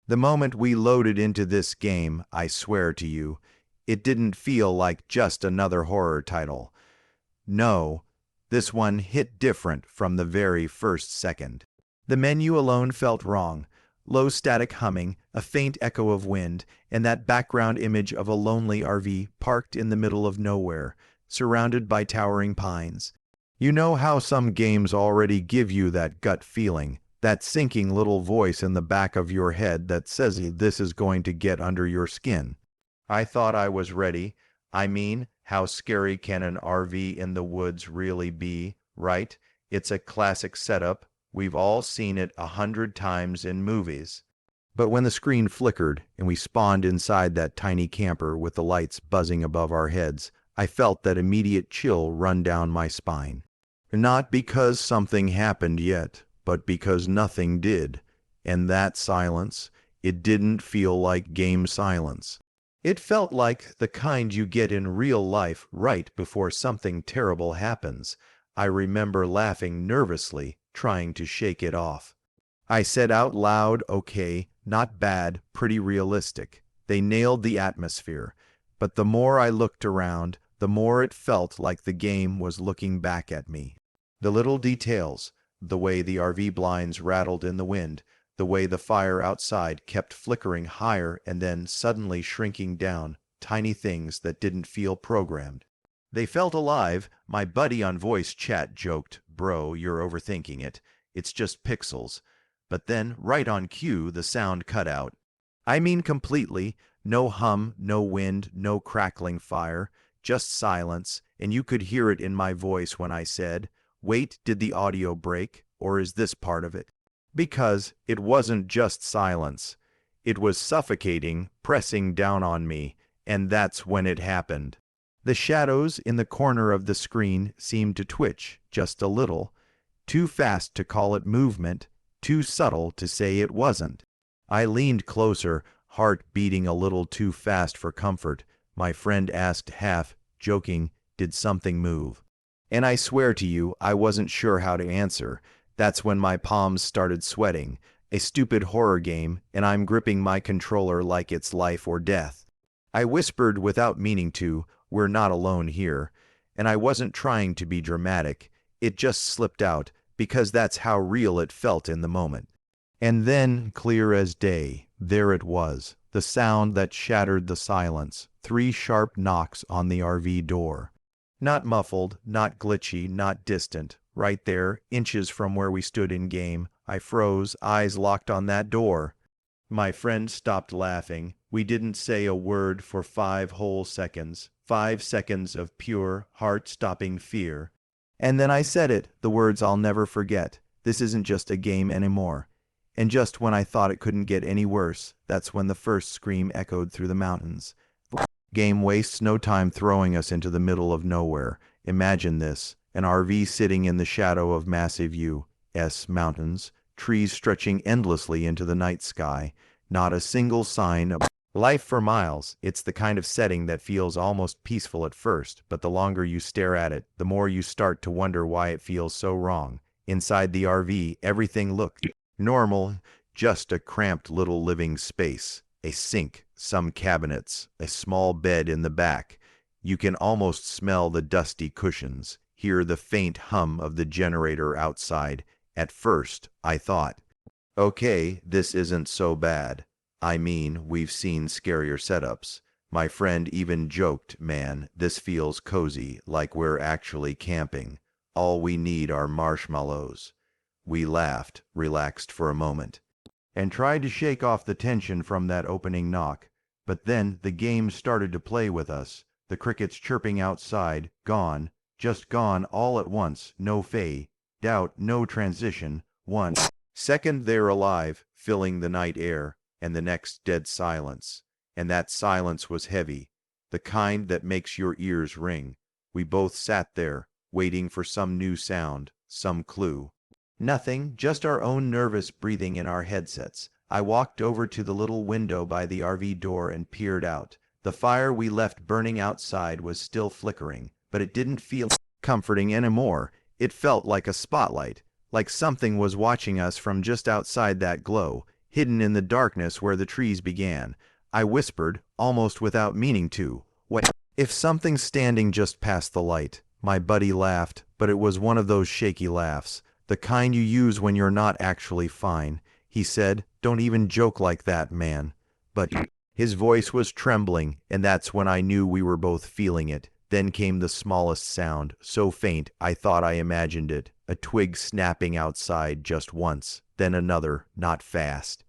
The moment we loaded into this game, I swear to you, it didn't feel like just another horror title. No, this one hit different from the very first second. The menu alone felt wrong. Low static humming, a faint echo of wind, and that background image of a lonely RV parked in the middle of nowhere, surrounded by towering pines. You know how some games already give you that gut feeling, that sinking little voice in the back of your head that says this is going to get under your skin. I thought I was ready. I mean, how scary can an RV in the woods really be, right? It's a classic setup. We've all seen it 100 times in movies. But when the screen flickered and we spawned inside that tiny camper with the lights buzzing above our heads, I felt that immediate chill run down my spine. Not because something happened yet, but because nothing did. And that silence, it didn't feel like game silence. It felt like the kind you get in real life right before something terrible happens. I remember laughing nervously, trying to shake it off. I said out loud, okay, not bad, pretty realistic. They nailed the atmosphere. But the more I looked around, the more it felt like the game was looking back at me. The little details, the way the RV blinds rattled in the wind, the way the fire outside kept flickering higher and then suddenly shrinking down, tiny things that didn't feel programmed. They felt alive. My buddy on voice chat joked, "Bro, you're overthinking it. It's just pixels." But then, right on cue, the sound cut out. I mean completely. No hum, no wind, no crackling fire, just silence, and you could hear it in my voice when I said, "Wait, did the audio break, or is this part of it?" Because it wasn't just silence. It was suffocating, pressing down on me, and that's when it happened. The shadows in the corner of the screen seemed to twitch, just a little. Too fast to call it movement, too subtle to say it wasn't. I leaned closer, heart beating a little too fast for comfort. My friend asked, half joking, "Did something move?" And I swear to you, I wasn't sure how to answer. That's when my palms started sweating. A stupid horror game, and I'm gripping my controller like it's life or death. I whispered without meaning to, "We're not alone here." And I wasn't trying to be dramatic. It just slipped out, because that's how real it felt in the moment. And then, clear as day, there it was, the sound that shattered the silence, 3 sharp knocks on the RV door. Not muffled, not glitchy, not distant. Right there, inches from where we stood in game, I froze, eyes locked on that door. My friend stopped laughing. We didn't say a word for 5 whole seconds. 5 seconds of pure, heart-stopping fear. And then I said it, the words I'll never forget. This isn't just a game anymore. And just when I thought it couldn't get any worse, that's when the first scream echoed through the mountains. Game wastes no time throwing us into the middle of nowhere. Imagine this, an RV sitting in the shadow of massive U.S. mountains, trees stretching endlessly into the night sky, not a single sign of life for miles. It's the kind of setting that feels almost peaceful at first, but the longer you stare at it, the more you start to wonder why it feels so wrong. Inside the RV, everything looked normal, just a cramped little living space. A sink, some cabinets, a small bed in the back. You can almost smell the dusty cushions, hear the faint hum of the generator outside. At first, I thought, okay, this isn't so bad. I mean, we've seen scarier setups. My friend even joked, "Man, this feels cozy, like we're actually camping. All we need are marshmallows." We laughed, relaxed for a moment, and tried to shake off the tension from that opening knock. But then the game started to play with us. The crickets chirping outside, gone, just gone all at once, no fade, doubt, no transition. 1 second they're alive, filling the night air, and the next dead silence. And that silence was heavy, the kind that makes your ears ring. We both sat there, waiting for some new sound, some clue. Nothing, just our own nervous breathing in our headsets. I walked over to the little window by the RV door and peered out. The fire we left burning outside was still flickering, but it didn't feel comforting anymore. It felt like a spotlight, like something was watching us from just outside that glow, hidden in the darkness where the trees began. I whispered, almost without meaning to, "What if something's standing just past the light?" My buddy laughed, but it was one of those shaky laughs, the kind you use when you're not actually fine. He said, "Don't even joke like that, man." But his voice was trembling, and that's when I knew we were both feeling it. Then came the smallest sound, so faint I thought I imagined it, a twig snapping outside just once, then another, not fast.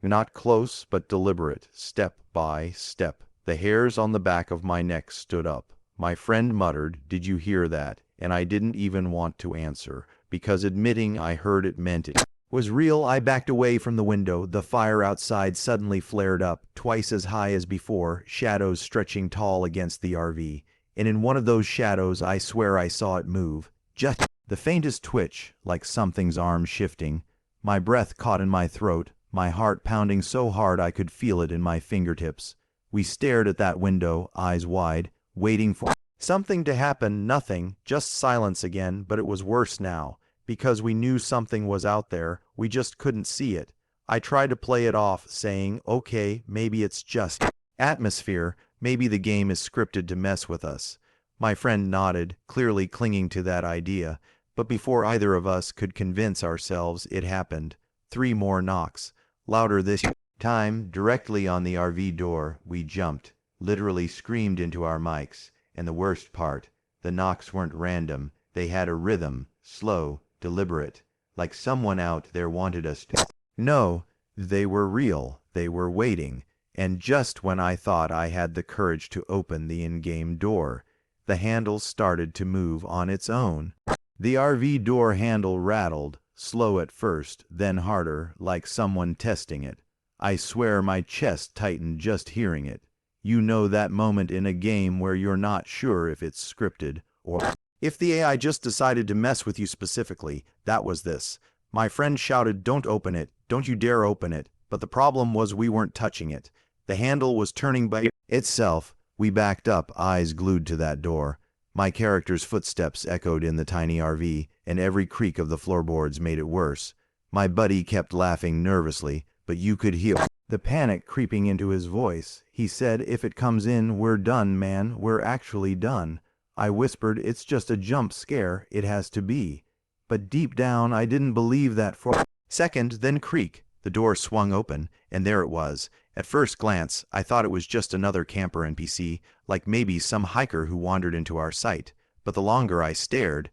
Not close, but deliberate, step by step. The hairs on the back of my neck stood up. My friend muttered, "Did you hear that?" And I didn't even want to answer, because admitting I heard it meant it was real. I backed away from the window. The fire outside suddenly flared up, twice as high as before, shadows stretching tall against the RV. And in one of those shadows, I swear I saw it move. Just the faintest twitch, like something's arm shifting. My breath caught in my throat, my heart pounding so hard I could feel it in my fingertips. We stared at that window, eyes wide, waiting for something to happen. Nothing, just silence again, but it was worse now. Because we knew something was out there, we just couldn't see it. I tried to play it off, saying, "Okay, maybe it's just atmosphere. Maybe the game is scripted to mess with us." My friend nodded, clearly clinging to that idea. But before either of us could convince ourselves, it happened. 3 more knocks, louder this time, directly on the RV door. We jumped, literally screamed into our mics. And the worst part, the knocks weren't random. They had a rhythm, slow, deliberate, like someone out there wanted us to. No, they were real. They were waiting. And just when I thought I had the courage to open the in-game door, the handle started to move on its own. The RV door handle rattled, slow at first, then harder, like someone testing it. I swear my chest tightened just hearing it. You know that moment in a game where you're not sure if it's scripted or if the AI just decided to mess with you specifically. That was this. My friend shouted, "Don't open it. Don't you dare open it." But the problem was we weren't touching it. The handle was turning by itself. We backed up, eyes glued to that door. My character's footsteps echoed in the tiny RV, and every creak of the floorboards made it worse. My buddy kept laughing nervously, but you could hear the panic creeping into his voice. He said, "If it comes in, we're done, man. We're actually done." I whispered, "It's just a jump scare. It has to be." But deep down, I didn't believe that for a second. Then creak. The door swung open, and there it was. At first glance, I thought it was just another camper NPC, like maybe some hiker who wandered into our sight. But the longer I stared,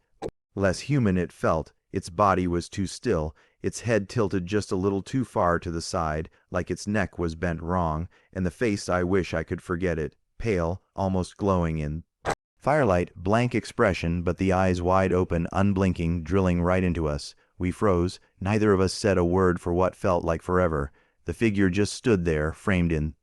less human it felt. Its body was too still, its head tilted just a little too far to the side, like its neck was bent wrong, and the face, I wish I could forget it, pale, almost glowing in firelight, blank expression, but the eyes wide open, unblinking, drilling right into us. We froze. Neither of us said a word for what felt like forever. The figure just stood there, framed in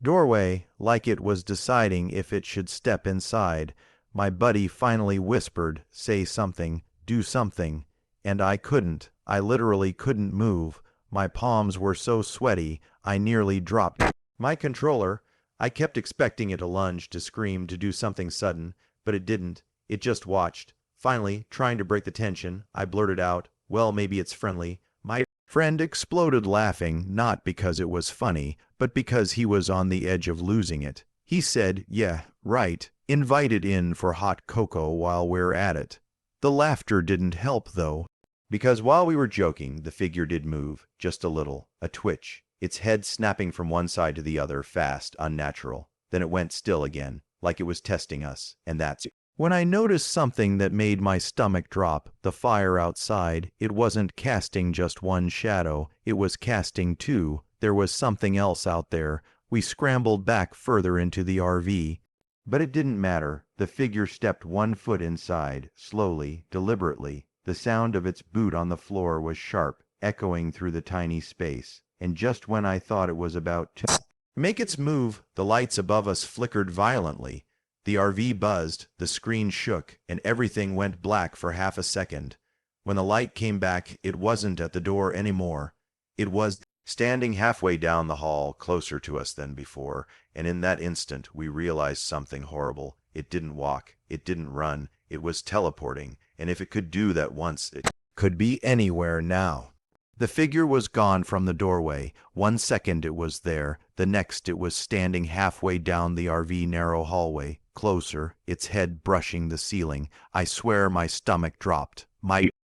doorway, like it was deciding if it should step inside. My buddy finally whispered, "Say something, do something." And I couldn't. I literally couldn't move. My palms were so sweaty, I nearly dropped my controller. I kept expecting it to lunge, to scream, to do something sudden, but it didn't. It just watched. Finally, trying to break the tension, I blurted out, "Well, maybe it's friendly." My friend exploded laughing, not because it was funny, but because he was on the edge of losing it. He said, "Yeah, right. Invite it in for hot cocoa while we're at it." The laughter didn't help, though, because while we were joking, the figure did move, just a little, a twitch, its head snapping from one side to the other, fast, unnatural. Then it went still again, like it was testing us, and that's when I noticed something that made my stomach drop. The fire outside, it wasn't casting just one shadow, it was casting 2. There was something else out there. We scrambled back further into the RV. But it didn't matter. The figure stepped 1 foot inside, slowly, deliberately. The sound of its boot on the floor was sharp, echoing through the tiny space. And just when I thought it was about to make its move, the lights above us flickered violently. The RV buzzed, the screen shook, and everything went black for half a second. When the light came back, it wasn't at the door anymore. It was standing halfway down the hall, closer to us than before, and in that instant we realized something horrible. It didn't walk, it didn't run, it was teleporting, and if it could do that once, it could be anywhere now. The figure was gone from the doorway. 1 second it was there, the next it was standing halfway down the RV narrow hallway, closer, its head brushing the ceiling. I swear my stomach dropped.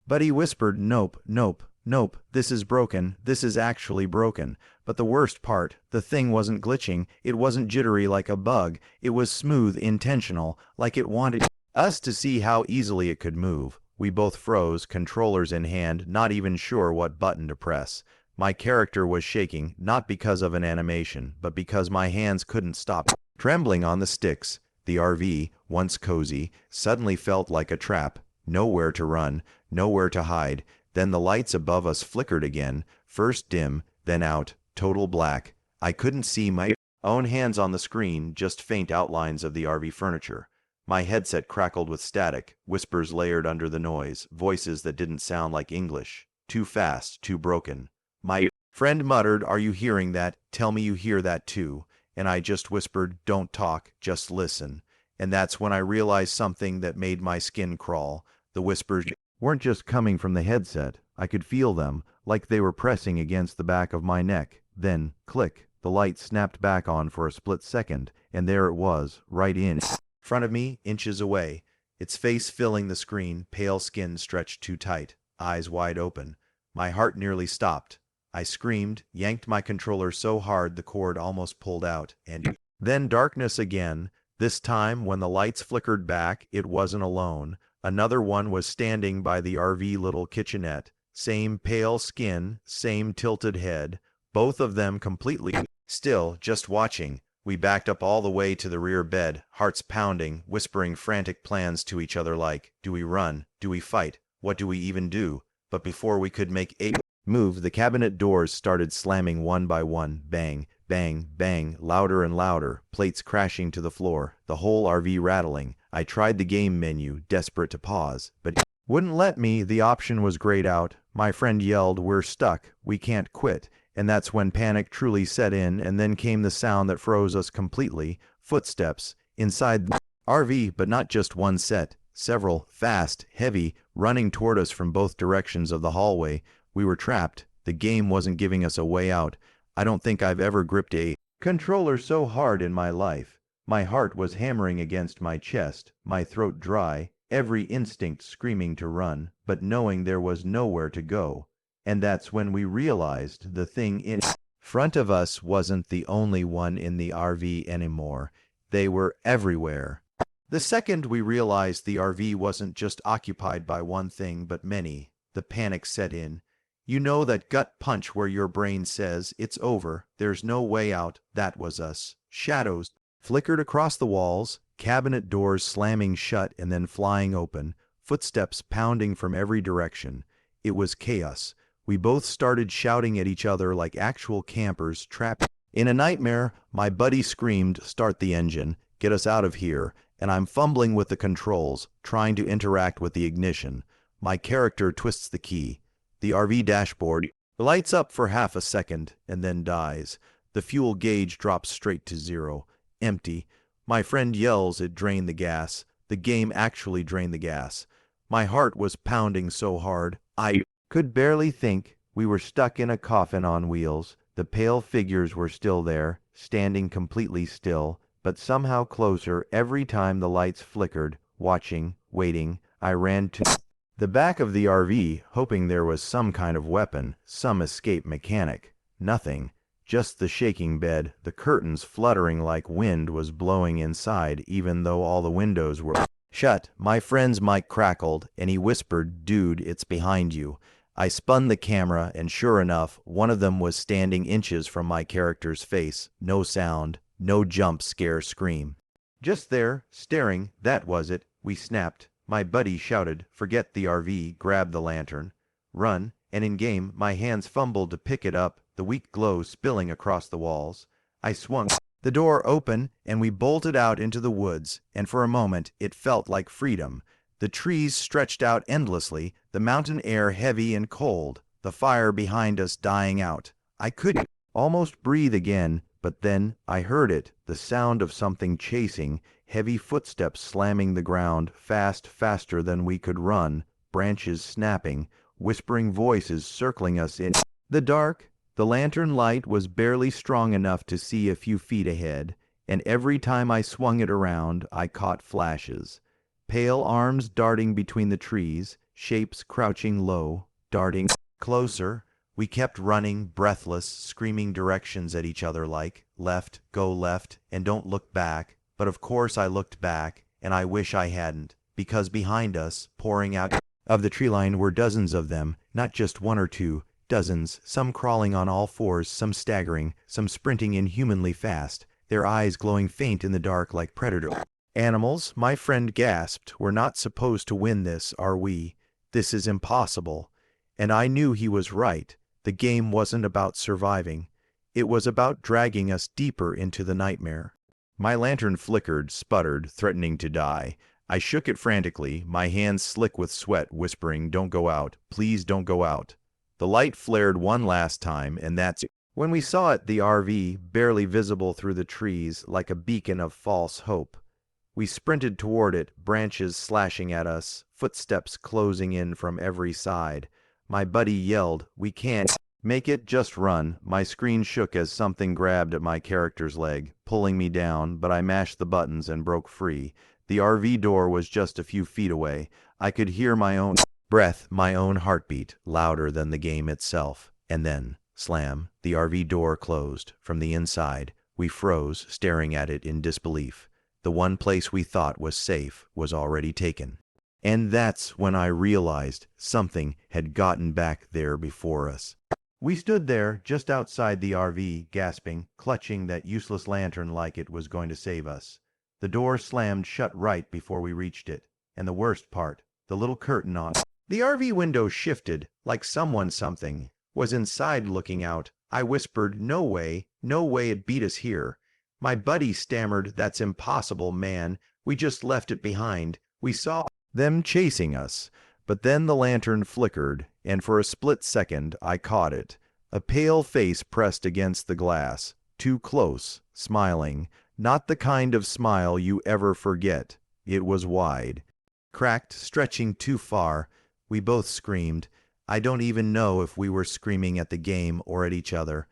But he whispered, "Nope, nope, nope, this is broken, this is actually broken." But the worst part, the thing wasn't glitching, it wasn't jittery like a bug, it was smooth, intentional, like it wanted us to see how easily it could move. We both froze, controllers in hand, not even sure what button to press. My character was shaking, not because of an animation, but because my hands couldn't stop trembling on the sticks. The RV, once cozy, suddenly felt like a trap. Nowhere to run, nowhere to hide. Then the lights above us flickered again, first dim, then out, total black. I couldn't see my own hands on the screen, just faint outlines of the RV furniture. My headset crackled with static, whispers layered under the noise, voices that didn't sound like English. Too fast, too broken. My friend muttered, "Are you hearing that? Tell me you hear that too." And I just whispered, "Don't talk, just listen." And that's when I realized something that made my skin crawl. The whispers weren't just coming from the headset. I could feel them, like they were pressing against the back of my neck. Then, click, the light snapped back on for a split second, and there it was, right in front of me, inches away, its face filling the screen, pale skin stretched too tight, eyes wide open. My heart nearly stopped. I screamed, yanked my controller so hard the cord almost pulled out, and then darkness again. This time, when the lights flickered back, it wasn't alone. Another one was standing by the RV little kitchenette. Same pale skin, same tilted head, both of them completely still, just watching. We backed up all the way to the rear bed, hearts pounding, whispering frantic plans to each other like, do we run? Do we fight? What do we even do? But before we could make a move, the cabinet doors started slamming one by one, bang, bang, bang, louder and louder, plates crashing to the floor, the whole RV rattling. I tried the game menu, desperate to pause, but it wouldn't let me. The option was grayed out. My friend yelled, "We're stuck, we can't quit." And that's when panic truly set in, and then came the sound that froze us completely. Footsteps inside the RV, but not just one set, several, fast, heavy, running toward us from both directions of the hallway. We were trapped. The game wasn't giving us a way out. I don't think I've ever gripped a controller so hard in my life. My heart was hammering against my chest, my throat dry, every instinct screaming to run, but knowing there was nowhere to go. And that's when we realized the thing in front of us wasn't the only one in the RV anymore. They were everywhere. The second we realized the RV wasn't just occupied by one thing, but many, the panic set in. You know that gut punch where your brain says, it's over, there's no way out. That was us. Shadows flickered across the walls, cabinet doors slamming shut and then flying open, footsteps pounding from every direction. It was chaos. We both started shouting at each other like actual campers trapped in a nightmare. My buddy screamed, "Start the engine, get us out of here," and I'm fumbling with the controls, trying to interact with the ignition. My character twists the key. The RV dashboard lights up for half a second and then dies. The fuel gauge drops straight to zero. Empty. My friend yells it drained the gas. The game actually drained the gas. My heart was pounding so hard, I could barely think. We were stuck in a coffin on wheels. The pale figures were still there, standing completely still, but somehow closer every time the lights flickered, watching, waiting. I ran to the back of the RV, hoping there was some kind of weapon, some escape mechanic. Nothing. Just the shaking bed, the curtains fluttering like wind was blowing inside, even though all the windows were shut. My friend's mic crackled, and he whispered, "Dude, it's behind you." I spun the camera, and sure enough, one of them was standing inches from my character's face. No sound, no jump scare scream. Just there, staring, that was it. We snapped. My buddy shouted, "Forget the RV, grab the lantern. Run," and in-game, my hands fumbled to pick it up, the weak glow spilling across the walls. I swung the door open, and we bolted out into the woods, and for a moment, it felt like freedom. The trees stretched out endlessly, the mountain air heavy and cold, the fire behind us dying out. I could almost breathe again, but then I heard it, the sound of something chasing, heavy footsteps slamming the ground, fast, faster than we could run, branches snapping. whispering voices circling us in the dark. The lantern light was barely strong enough to see a few feet ahead, and every time I swung it around, I caught flashes. Pale arms darting between the trees, shapes crouching low, darting closer. We kept running, breathless, screaming directions at each other like, left, go left, and don't look back. But of course I looked back, and I wish I hadn't, because behind us, pouring out of the tree line, were dozens of them, not just one or two, dozens, some crawling on all fours, some staggering, some sprinting inhumanly fast, their eyes glowing faint in the dark like predator animals. My friend gasped, "We're not supposed to win this, are we? This is impossible." And I knew he was right. The game wasn't about surviving. It was about dragging us deeper into the nightmare. My lantern flickered, sputtered, threatening to die. I shook it frantically, my hands slick with sweat, whispering, "Don't go out. Please don't go out." The light flared one last time, and that's it. When we saw it, the RV, barely visible through the trees, like a beacon of false hope. We sprinted toward it, branches slashing at us, footsteps closing in from every side. My buddy yelled, "We can't make it, just run." My screen shook as something grabbed at my character's leg, pulling me down, but I mashed the buttons and broke free. The RV door was just a few feet away. I could hear my own breath, my own heartbeat, louder than the game itself. And then, slam, the RV door closed. From the inside, we froze, staring at it in disbelief. The one place we thought was safe was already taken. And that's when I realized something had gotten back there before us. We stood there, just outside the RV, gasping, clutching that useless lantern like it was going to save us. The door slammed shut right before we reached it. And the worst part, the little curtain on the RV window shifted, like something was inside looking out. I whispered, no way it beat us here." My buddy stammered, "That's impossible, man. We just left it behind. We saw them chasing us." But then the lantern flickered, and for a split second I caught it. A pale face pressed against the glass, too close, smiling. Not the kind of smile you ever forget. It was wide, cracked, stretching too far. We both screamed. I don't even know if we were screaming at the game or at each other.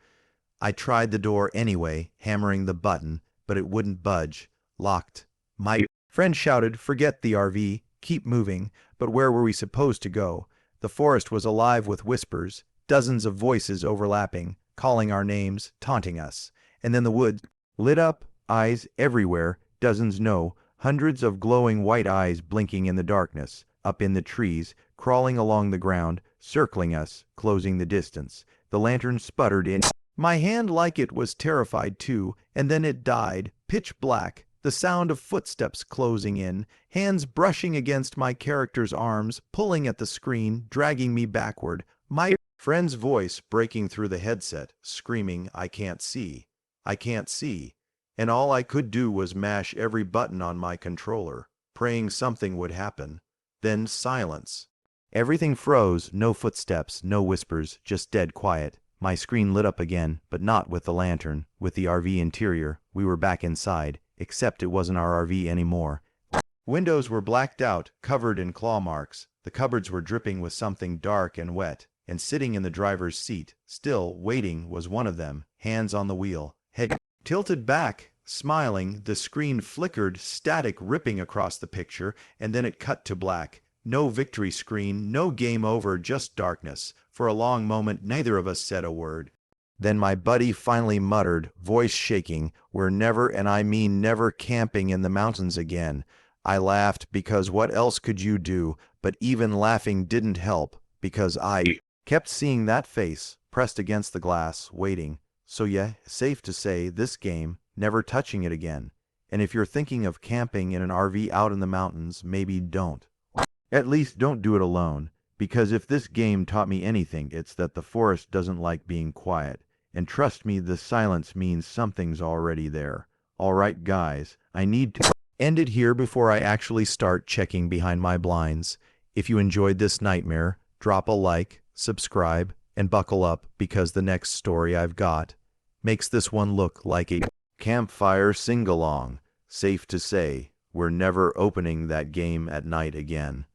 I tried the door anyway, hammering the button, but it wouldn't budge. Locked. My friend shouted, "Forget the RV. Keep moving." But where were we supposed to go? The forest was alive with whispers, dozens of voices overlapping, calling our names, taunting us. And then the woods lit up, eyes everywhere, dozens, no, hundreds of glowing white eyes blinking in the darkness, up in the trees, crawling along the ground, circling us, closing the distance. The lantern sputtered in my hand like it was terrified too, and then it died, pitch black, the sound of footsteps closing in, hands brushing against my character's arms, pulling at the screen, dragging me backward. My friend's voice breaking through the headset, screaming, "I can't see. I can't see." And all I could do was mash every button on my controller, praying something would happen. Then silence. Everything froze, no footsteps, no whispers, just dead quiet. My screen lit up again, but not with the lantern, with the RV interior. We were back inside, except it wasn't our RV anymore. Windows were blacked out, covered in claw marks. The cupboards were dripping with something dark and wet, and sitting in the driver's seat, still waiting, was one of them, hands on the wheel, head tilted back, smiling. The screen flickered, static ripping across the picture, and then it cut to black. No victory screen, no game over, just darkness. For a long moment, neither of us said a word. Then my buddy finally muttered, voice shaking, "We're never, and I mean never, camping in the mountains again." I laughed, because what else could you do? But even laughing didn't help, because I kept seeing that face, pressed against the glass, waiting. So yeah, safe to say, this game, never touching it again. And if you're thinking of camping in an RV out in the mountains, maybe don't. At least don't do it alone, because if this game taught me anything, it's that the forest doesn't like being quiet. And trust me, the silence means something's already there. Alright guys, I need to end it here before I actually start checking behind my blinds. If you enjoyed this nightmare, drop a like, subscribe, and buckle up, because the next story I've got makes this one look like a campfire sing-along. Safe to say, we're never opening that game at night again.